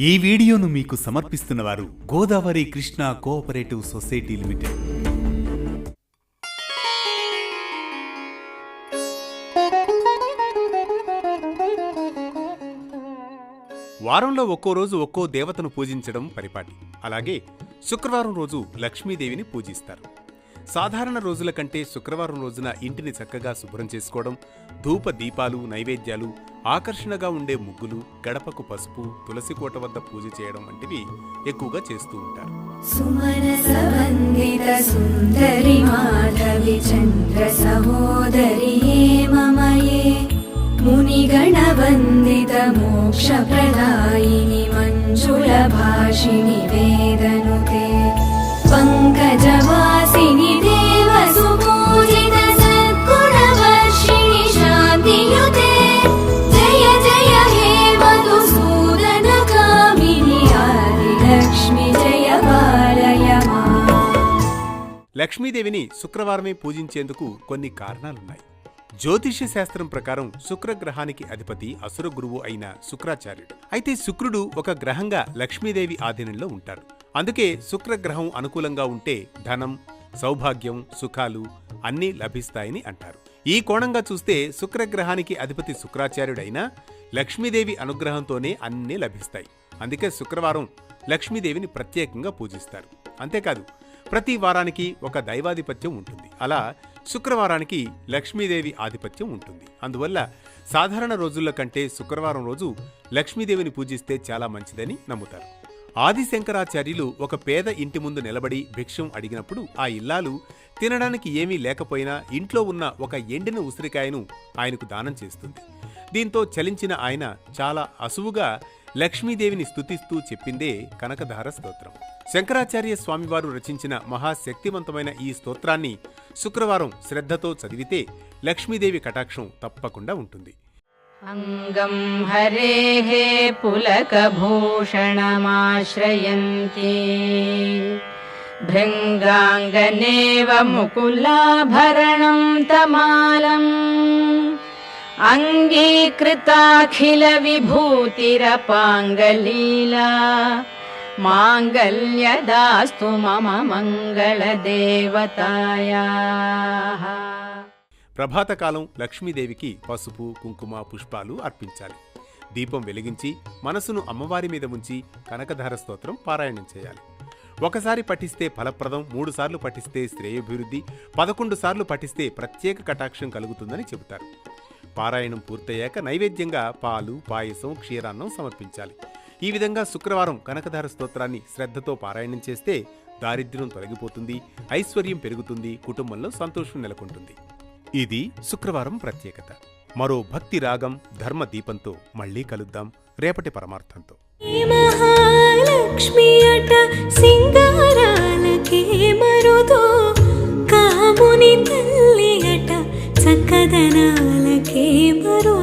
ఈ వీడియోను మీకు సమర్పిస్తున్నవారు Godavari Krishna cooperative society limited. వారంలో ఒక్కో రోజు ఒక్కో దేవతను పూజించడం పరిపాటి. అలాగే శుక్రవారం రోజు లక్ష్మీదేవిని పూజిస్తారు. సాధారణ రోజుల కంటే శుక్రవారం రోజున ఇంటిని చక్కగా శుభ్రం చేసుకోవడం, ధూప దీపాలు, నైవేద్యాలు, ఆకర్షణగా ఉండే ముగ్గులు, గడపకు పసుపు, తులసి కోట వద్ద పూజ చేయడం వంటివి ఎక్కువగా చేస్తూ ఉంటారు. సుమనసవందిత సుందరి మాధవి చంద్ర సహోదరి మమయే మునిగణ వందిత మోక్ష ప్రదాయిని మంజుల భాషిణి వేదనుతే పంకజవాసిని దేవ సుపూజిత సద్గుణవర్షిణి శాంతియుతే జయ జయ హే మధుసూదన కామిని ఆది లక్ష్మి జయ బాలయ మా. లక్ష్మీదేవిని శుక్రవారమే పూజించేందుకు కొన్ని కారణాలున్నాయి. జ్యోతిష్య శాస్త్రం ప్రకారం శుక్రగ్రహానికి అధిపతి అసుర గురువు అయిన శుక్రాచార్యుడు. అయితే శుక్రుడు ఒక గ్రహంగా లక్ష్మీదేవి ఆధీనంలో ఉంటాడు. అందుకే శుక్రగ్రహం అనుకూలంగా ఉంటే ధనం, సౌభాగ్యం, సుఖాలు అన్నీ లభిస్తాయని అంటారు. ఈ కోణంగా చూస్తే శుక్రగ్రహానికి అధిపతి శుక్రాచార్యుడైనా లక్ష్మీదేవి అనుగ్రహంతోనే అన్నీ లభిస్తాయి. అందుకే శుక్రవారం లక్ష్మీదేవిని ప్రత్యేకంగా పూజిస్తారు. అంతేకాదు, ప్రతి వారానికి ఒక దైవాధిపత్యం ఉంటుంది. అలా శుక్రవారానికి లక్ష్మీదేవి ఆధిపత్యం ఉంటుంది. అందువల్ల సాధారణ రోజుల కంటే శుక్రవారం రోజు లక్ష్మీదేవిని పూజిస్తే చాలా మంచిదని నమ్ముతారు. ఆది శంకరాచార్యులు ఒక పేద ఇంటి ముందు నిలబడి భిక్షం అడిగినప్పుడు ఆ ఇల్లాలు తినడానికి ఏమీ లేకపోయినా ఇంట్లో ఉన్న ఒక ఎండిన ఉసిరికాయను ఆయనకు దానం చేస్తుంది. దీంతో చలించిన ఆయన చాలా అసువుగా లక్ష్మీదేవిని స్తుతిస్తూ చెప్పిందే కనకధార స్తోత్రం. శంకరాచార్య స్వామివారు రచించిన మహాశక్తివంతమైన ఈ స్తోత్రాన్ని శుక్రవారం శ్రద్ధతో చదివితే లక్ష్మీదేవి కటాక్షం తప్పకుండా ఉంటుంది. అంగం హరేః పులకభూషణమాశ్రయంతి భృంగాంగనేవ ముకులాభరణం తమాలం అంగీకృతాఖిల విభూతిరపాంగలీలా మాంగళ్యదాస్తు మమ మంగళదేవతాయాః. ప్రభాతకాలం లక్ష్మీదేవికి పసుపు, కుంకుమ, పుష్పాలు అర్పించాలి. దీపం వెలిగించి మనసును అమ్మవారి మీద ఉంచి కనకధార స్తోత్రం పారాయణం చేయాలి. ఒకసారి పఠిస్తే ఫలప్రదం, 3 సార్లు పఠిస్తే శ్రేయోభివృద్ధి, 11 సార్లు పఠిస్తే ప్రత్యేక కటాక్షం కలుగుతుందని చెబుతారు. పారాయణం పూర్తయ్యాక నైవేద్యంగా పాలు, పాయసం, క్షీరాన్నం సమర్పించాలి. ఈ విధంగా శుక్రవారం కనకధార స్తోత్రాన్ని శ్రద్ధతో పారాయణం చేస్తే దారిద్ర్యం తొలగిపోతుంది, ఐశ్వర్యం పెరుగుతుంది, కుటుంబంలో సంతోషం నెలకొంటుంది. ఇది శుక్రవారం ప్రత్యేకత. మరో భక్తి రాగం, ధర్మ దీపంతో మళ్లీ కలుద్దాం రేపటి పరమార్థంతో. మహాలక్ష్మి అట సింగారాలకే మరుదో కాముని తల్లి అట చక్కదనాలకే మరో